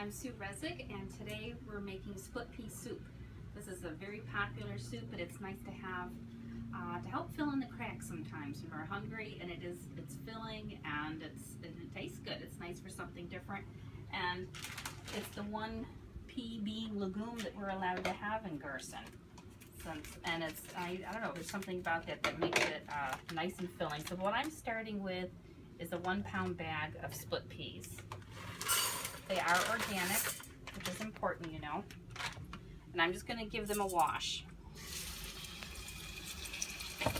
I'm Sue Resig, and today we're making split pea soup. This is a very popular soup, but it's nice to have to help fill in the cracks sometimes when we're hungry, and it's filling and it tastes good. It's nice for something different, and it's the one pea being legume that we're allowed to have in Gerson. And it's I don't know, there's something about that makes it nice and filling. So what I'm starting with is a 1 pound bag of split peas. They are organic, which is important, you know. And I'm just going to give them a wash. I'll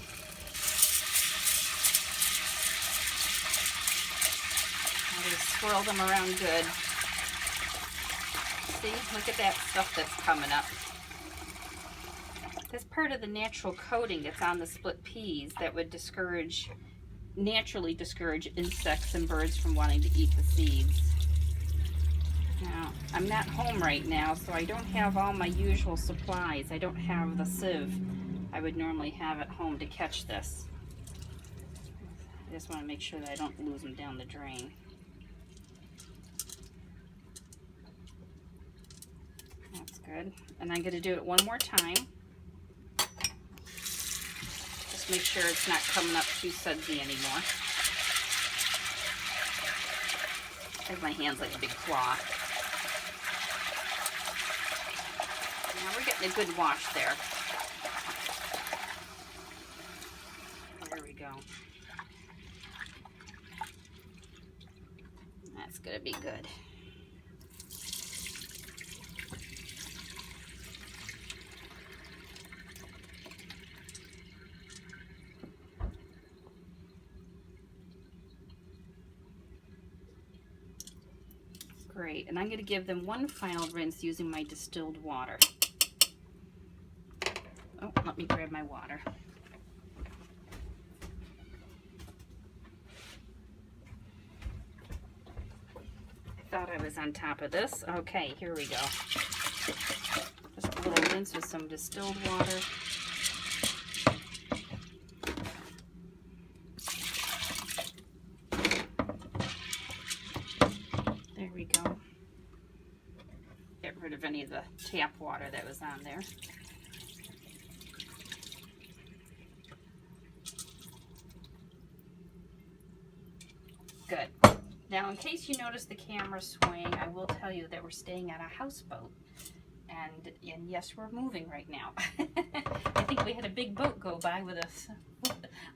just swirl them around good. See, look at that stuff that's coming up. That's part of the natural coating that's on the split peas that would naturally discourage insects and birds from wanting to eat the seeds. Now, I'm not home right now, so I don't have all my usual supplies. I don't have the sieve I would normally have at home to catch this. I just want to make sure that I don't lose them down the drain. That's good. And I'm going to do it one more time. Just make sure it's not coming up too sudsy anymore. I have my hands like a big claw. Now we're getting a good wash there. There we go. That's going to be good. Great, and I'm going to give them one final rinse using my distilled water. Oh, let me grab my water. I thought I was on top of this. Okay, here we go. Just a little rinse with some distilled water. There we go. Get rid of any of the tap water that was on there. Good. Now, in case you notice the camera swaying, I will tell you that we're staying at a houseboat. And yes, we're moving right now. I think we had a big boat go by with us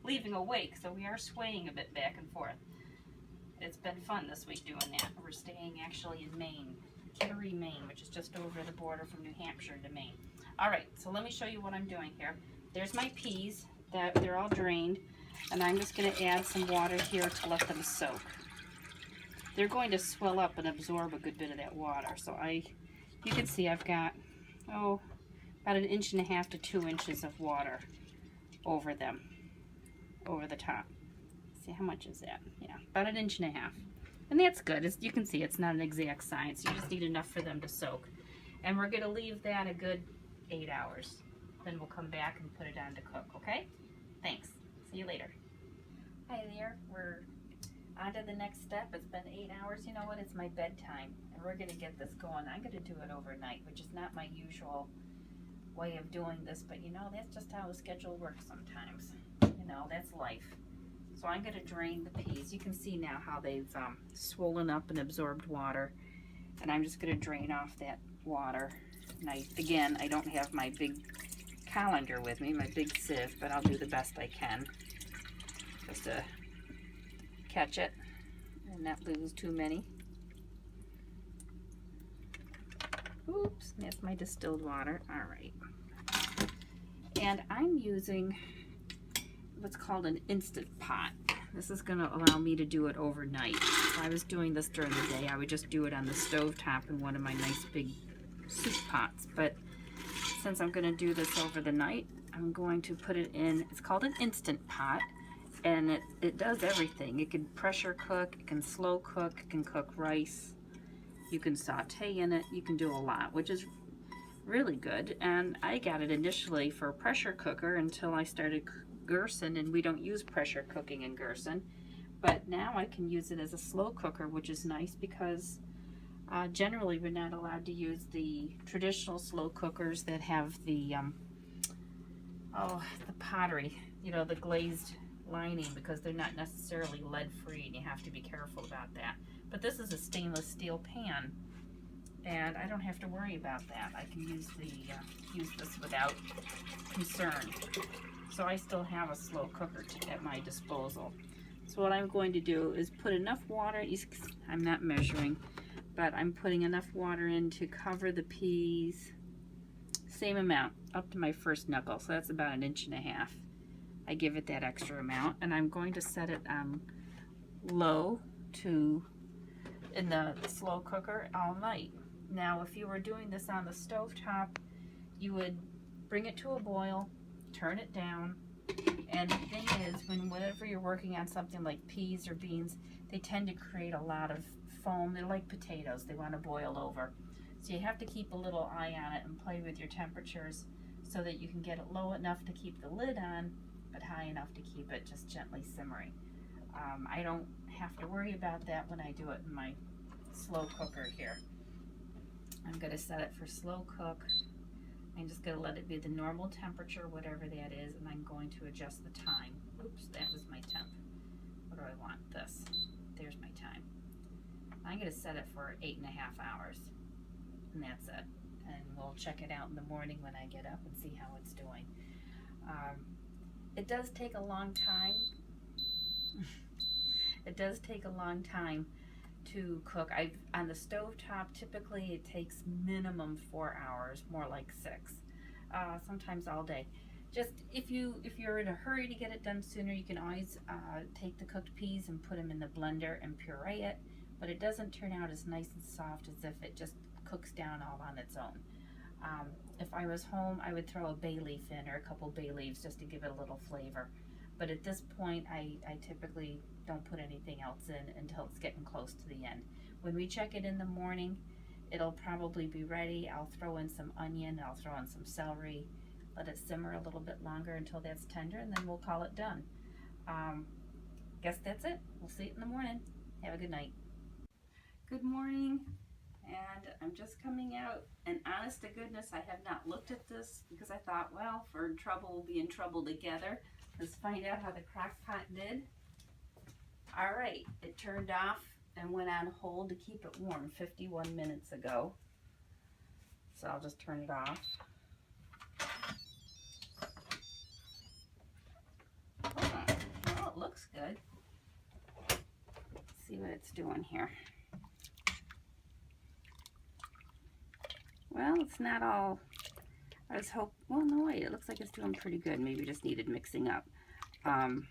leaving a wake, so we are swaying a bit back and forth. It's been fun this week doing that. We're staying actually in Maine, Kittery, Maine, which is just over the border from New Hampshire to Maine. All right, so let me show you what I'm doing here. There's my peas. They're all drained. And I'm just going to add some water here to let them soak. They're going to swell up and absorb a good bit of that water. So you can see I've got, about 1.5 inches to 2 inches of water over them, over the top. See, how much is that? Yeah, about 1.5 inches. And that's good. You can see it's not an exact science. You just need enough for them to soak. And we're going to leave that a good 8 hours. Then we'll come back and put it on to cook, okay? Thanks. See you later. Hi there. We're on to the next step. It's been 8 hours. You know what? It's my bedtime. And we're going to get this going. I'm going to do it overnight, which is not my usual way of doing this. But, you know, that's just how the schedule works sometimes. You know, that's life. So I'm going to drain the peas. You can see now how they've swollen up and absorbed water. And I'm just going to drain off that water. And again, I don't have my big colander with me, my big sieve, but I'll do the best I can just to catch it and not lose too many. Oops, that's my distilled water. All right. And I'm using what's called an instant pot. This is going to allow me to do it overnight. If I was doing this during the day, I would just do it on the stove top in one of my nice big soup pots. But since I'm going to do this over the night, I'm going to put it in, it's called an instant pot, and it does everything. It can pressure cook, it can slow cook, it can cook rice, you can saute in it, you can do a lot, which is really good. And I got it initially for a pressure cooker until I started Gerson, and we don't use pressure cooking in Gerson. But now I can use it as a slow cooker, which is nice because Generally, we're not allowed to use the traditional slow cookers that have the the pottery, you know, the glazed lining, because they're not necessarily lead free, and you have to be careful about that. But this is a stainless steel pan, and I don't have to worry about that. I can use this without concern. So I still have a slow cooker at my disposal. So what I'm going to do is put enough water. I'm not measuring, but I'm putting enough water in to cover the peas. Same amount up to my first knuckle, so that's about 1.5 inches. I give it that extra amount, and I'm going to set it on low in the slow cooker all night. Now, if you were doing this on the stove top, you would bring it to a boil, turn it down, and the thing is, whenever you're working on something like peas or beans, they tend to create a lot of foam. They're like potatoes. They want to boil over. So you have to keep a little eye on it and play with your temperatures so that you can get it low enough to keep the lid on, but high enough to keep it just gently simmering. I don't have to worry about that when I do it in my slow cooker here. I'm going to set it for slow cook. I'm just going to let it be the normal temperature, whatever that is, and I'm going to adjust the time. Oops, that was my temp. What do I want? This. There's my time. I'm going to set it for 8.5 hours, and that's it. And we'll check it out in the morning when I get up and see how it's doing. It does take a long time. It does take a long time to cook. On the stove top, typically it takes minimum 4 hours, more like 6, sometimes all day. Just if you're in a hurry to get it done sooner, you can always take the cooked peas and put them in the blender and puree it, but it doesn't turn out as nice and soft as if it just cooks down all on its own. If I was home, I would throw a bay leaf in, or a couple bay leaves, just to give it a little flavor. But at this point, I typically don't put anything else in until it's getting close to the end. When we check it in the morning, it'll probably be ready. I'll throw in some onion, I'll throw in some celery, let it simmer a little bit longer until that's tender, and then we'll call it done. Guess that's it. We'll see it in the morning. Have a good night. Good morning, and I'm just coming out, and honest to goodness, I have not looked at this because I thought, well, if we're in trouble, we'll be in trouble together. Let's find out how the crock pot did. All right, it turned off and went on hold to keep it warm 51 minutes ago. So I'll just turn it off. Well, it looks good. Let's see what it's doing here. Well, it's not all, well, no wait, it looks like it's doing pretty good. Maybe it just needed mixing up. I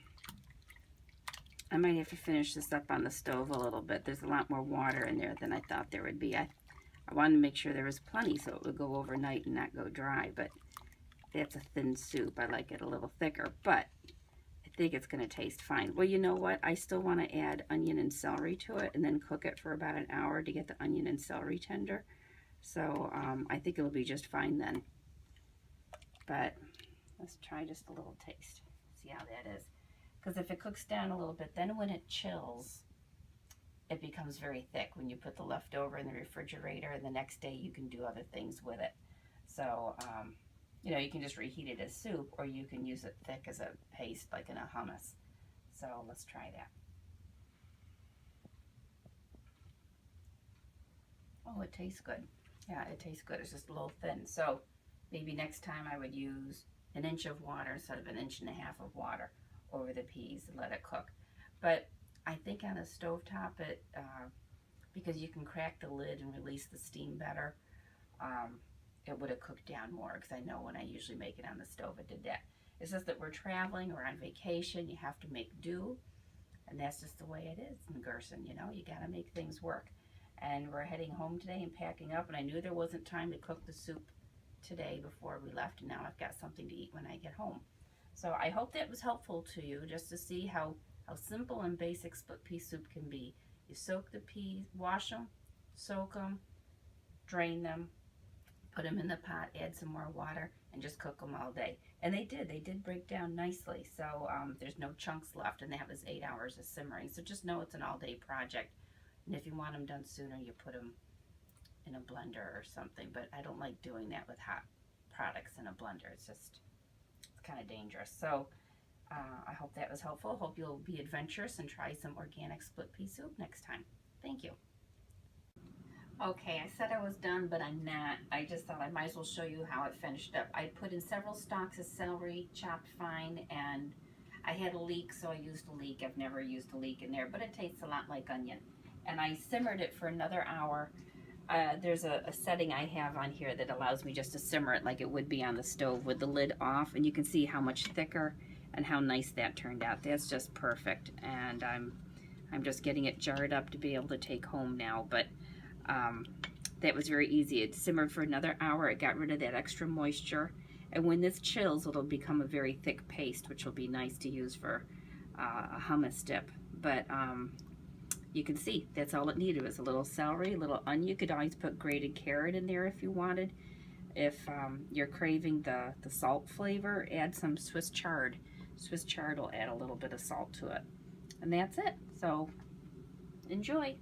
might have to finish this up on the stove a little bit. There's a lot more water in there than I thought there would be. I wanted to make sure there was plenty so it would go overnight and not go dry, but that's a thin soup. I like it a little thicker, but I think it's going to taste fine. Well, you know what? I still want to add onion and celery to it and then cook it for about an hour to get the onion and celery tender. So I think it'll be just fine then. But let's try just a little taste. See how that is. Because if it cooks down a little bit, then when it chills, it becomes very thick when you put the leftover in the refrigerator, and the next day you can do other things with it. So, you know, you can just reheat it as soup, or you can use it thick as a paste, like in a hummus. So let's try that. Oh, it tastes good. Yeah, it tastes good. It's just a little thin. So maybe next time I would use 1 inch of water instead of 1.5 inches of water over the peas and let it cook. But I think on a stovetop, because you can crack the lid and release the steam better, it would have cooked down more, because I know when I usually make it on the stove, it did that. It's just that we're traveling or on vacation, you have to make do, and that's just the way it is in Gerson, you know, you gotta make things work. And we're heading home today and packing up, and I knew there wasn't time to cook the soup today before we left, and now I've got something to eat when I get home. So I hope that was helpful to you, just to see how simple and basic split pea soup can be. You soak the peas, wash them, soak them, drain them, put them in the pot, add some more water, and just cook them all day. And they did break down nicely, so there's no chunks left, and that was 8 hours of simmering. So just know it's an all-day project. And if you want them done sooner, you put them in a blender or something, but I don't like doing that with hot products in a blender. It's kind of dangerous. So I hope that was helpful. Hope you'll be adventurous and try some organic split pea soup next time. Thank you. Okay, I said I was done, but I'm not. I just thought I might as well show you how it finished up. I put in several stalks of celery, chopped fine, and I had a leek, so I used a leek. I've never used a leek in there, but it tastes a lot like onion. And I simmered it for another hour. There's a setting I have on here that allows me just to simmer it like it would be on the stove with the lid off, and you can see how much thicker and how nice that turned out. That's just perfect, and I'm just getting it jarred up to be able to take home now, but that was very easy. It simmered for another hour. It got rid of that extra moisture, and when this chills, it'll become a very thick paste, which will be nice to use for a hummus dip. But you can see that's all it needed was a little celery, a little onion. You could always put grated carrot in there if you wanted. If you're craving the salt flavor, add some Swiss chard. Swiss chard will add a little bit of salt to it. And that's it. So enjoy.